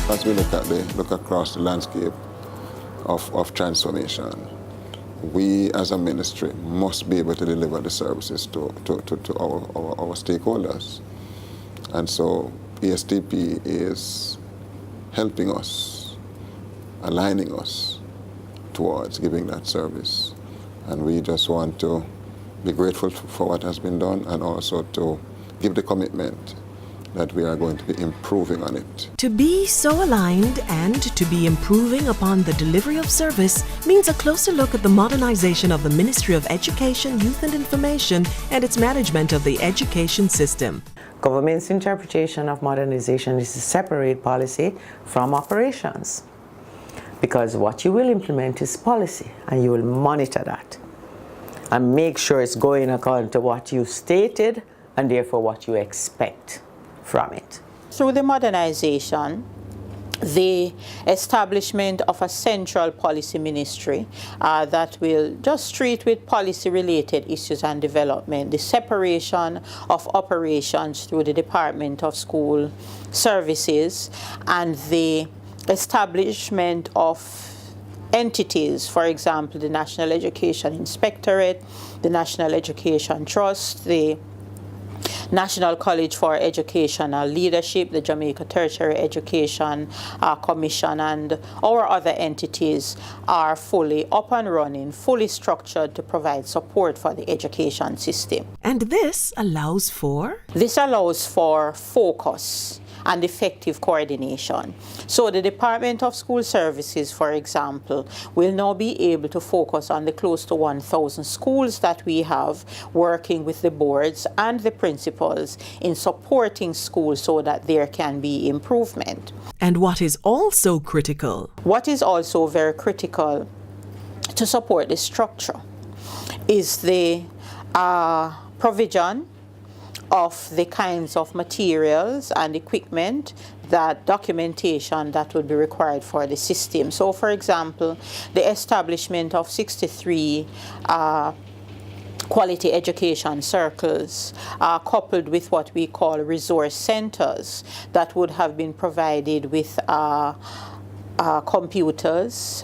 As we look across the landscape of transformation, we as a ministry must be able to deliver the services to our stakeholders. And so ESTP is helping us, aligning us towards giving that service. And we just want to be grateful for what has been done and also to give the commitment that we are going to be improving on it. To be so aligned and to be improving upon the delivery of service means a closer look at the modernization of the Ministry of Education, Youth and Information and its management of the education system. Government's interpretation of modernization is to separate policy from operations, because what you will implement is policy and you will monitor that and make sure it's going according to what you stated and therefore what you expect from it. Through the modernization, the establishment of a central policy ministry that will just treat with policy-related issues and development, the separation of operations through the Department of School Services, and the establishment of entities, for example, the National Education Inspectorate, the National Education Trust, the National College for Educational Leadership, the Jamaica Tertiary Education Commission, and our other entities are fully up and running, fully structured to provide support for the education system. And this allows for? This allows for focus and effective coordination. So the Department of School Services, for example, will now be able to focus on the close to 1,000 schools that we have, working with the boards and the principals in supporting schools so that there can be improvement. And what is also critical? What is also very critical to support the structure is the provision of the kinds of materials and equipment, that documentation that would be required for the system. So, for example, the establishment of 63 quality education circles, coupled with what we call resource centers that would have been provided with computers,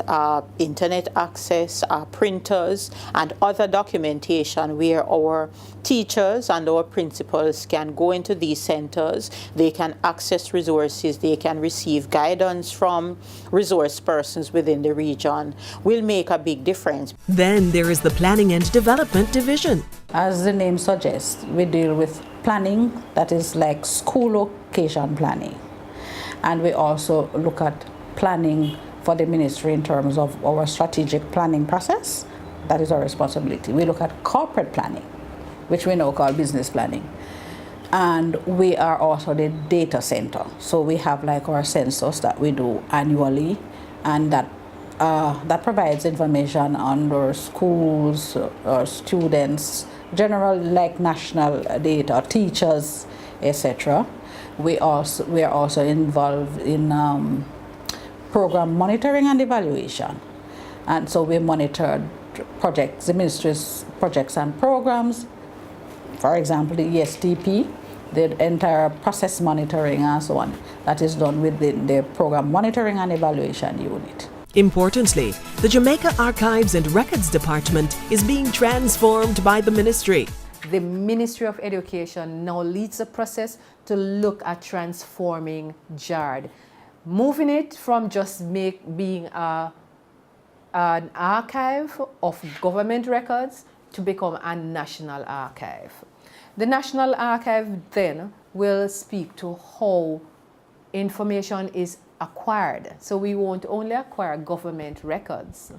internet access, printers, and other documentation where our teachers and our principals can go into these centers, they can access resources, they can receive guidance from resource persons within the region, will make a big difference. Then there is the Planning and Development Division. As the name suggests, we deal with planning that is like school location planning. And we also look at planning for the ministry in terms of our strategic planning process. That is our responsibility. We look at corporate planning, which we now call business planning. And we are also the data center. So we have like our census that we do annually, and that provides information on our schools, our students, general like national data, teachers, etc. We are also involved in program monitoring and evaluation. And so we monitor projects, the ministry's projects and programs, for example, the ESTP, the entire process monitoring and so on, that is done within the program monitoring and evaluation unit. Importantly, the Jamaica Archives and Records Department is being transformed by the ministry. The Ministry of Education now leads the process to look at transforming JARD, moving it from just being an archive of government records to become a national archive. The National Archive then will speak to how information is acquired. So we won't only acquire government records,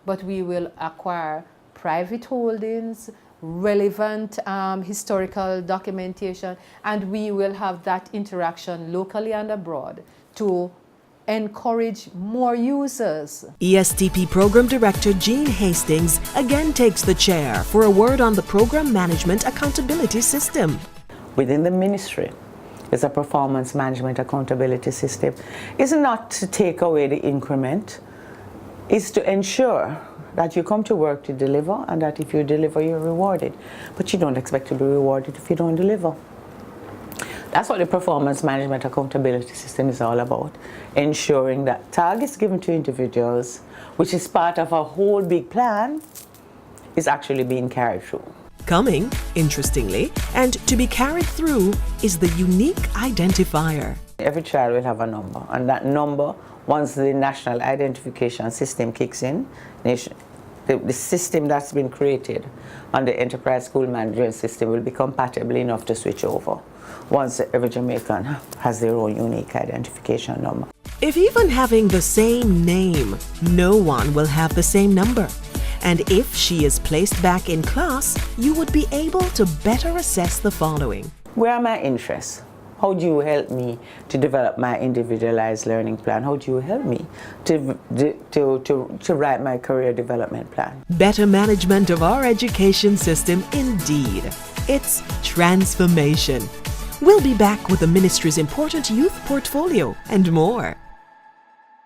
but we will acquire private holdings, relevant historical documentation, and we will have that interaction locally and abroad to encourage more users. ESTP Program Director Jean Hastings again takes the chair for a word on the Program Management Accountability System. Within the ministry is a performance management accountability system. It's not to take away the increment, it's to ensure that you come to work to deliver, and that if you deliver, you're rewarded. But you don't expect to be rewarded if you don't deliver. That's what the performance management accountability system is all about. Ensuring that targets given to individuals, which is part of a whole big plan, is actually being carried through. Coming, interestingly, and to be carried through is the unique identifier. Every child will have a number, and that number, once the national identification system kicks in, the system that's been created on the enterprise school management system will be compatible enough to switch over once every Jamaican has their own unique identification number. If even having the same name, no one will have the same number. And if she is placed back in class, you would be able to better assess the following. Where are my interests? How do you help me to develop my individualized learning plan? How do you help me to write my career development plan? Better management of our education system indeed. It's transformation. We'll be back with the ministry's important youth portfolio and more.